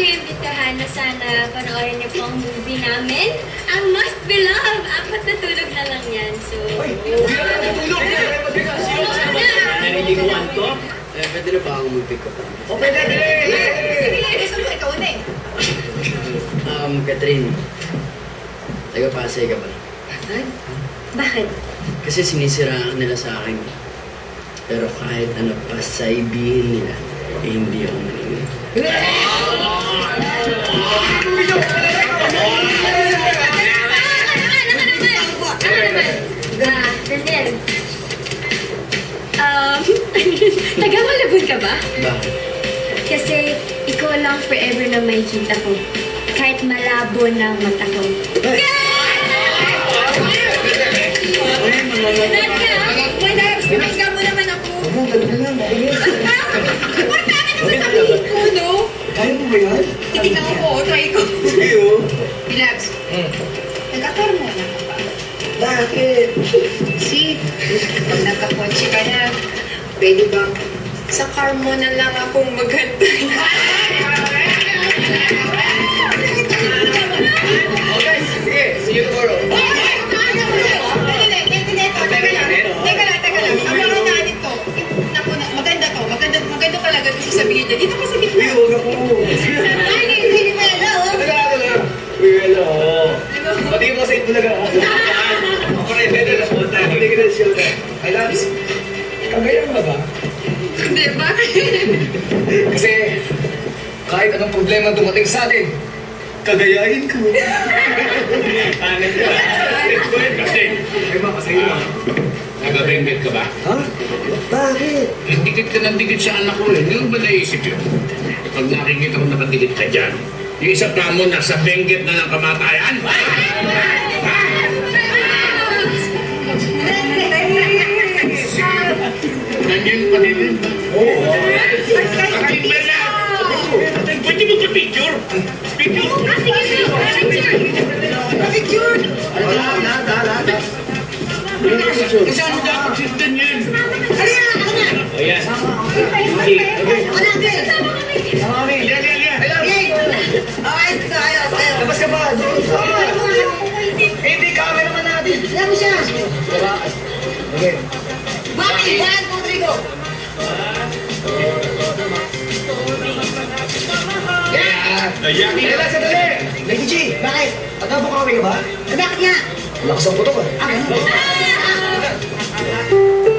kayo imbitahan na sana panoorin niyo po ang movie namin, ang Must Be Love. 4 na tulog na lang yan. So, Naniliguan ko? Pwede na ba akong multi ko? O, pwede! Sige, gusto mo ikaw na eh. Catherine. Taga-Pasay ka ba? bakit? Kasi sinisiraan nila sa akin. Pero kahit ano pa sabihin nila, eh, hindi ako narinig. Daniel. Taga-Malabon ka ba? Bakit? Kasi ikaw lang forever na may kita ko. Kahit malabo na ang mata ko. Pakinggan mo naman ako. Ganun na lang. Bakit bakit mo sasabihin ko, no? Kaya mo ba yan? Titignan ko po, try ko. Sige, oh. Pilabs, nagka-hormona ka ba? Bakit? Si, pag nagkakotse ka na, pwede bang sa car mo na lang akong maghantay? Okay, sige. See you tomorrow. Teka lang. Abangan natin to. Naku, maganda to. Maganda talaga ito sasabihin niya. Dito ka sa gitna. Uy, huwag ako. Ay, hindi pa yan, oh. Taga. Uy, hello. Pati mo sa ito talaga. Ako rin, pwede na punta. Hindi ka na siya. I love you. Kagayan mo ba? Hindi, bakit? Kasi kahit anong problema dumating sa atin, kagayahin ko. Ano ka? Kasi, Ay, makasayo na. nag-bengbet ka ba? Ha? Bakit? Eh, dikit ka ng dikit sa anak ko eh. Hindi mo ba naisip yun? Pag nakikita ko nakadikit ka dyan, yung isa pa mo nasa benggit na ng kamatayan? Nandiyan pa din yun. Oo. Kakaiba na! Pwede mo ka picture? Picture? Picture! Lahat. Kasi ano dapat sistem yun? Ayan. Mami. Labas ka ba? Doon. Hindi, cameraman natin. Okay. Bakit? 1, 2, 3, go! Jackie! Teka lang, sandali! Lady G, bakit? Taga-Bukawi ka ba? Bakit nga? Lakas ang putok ah. Ah!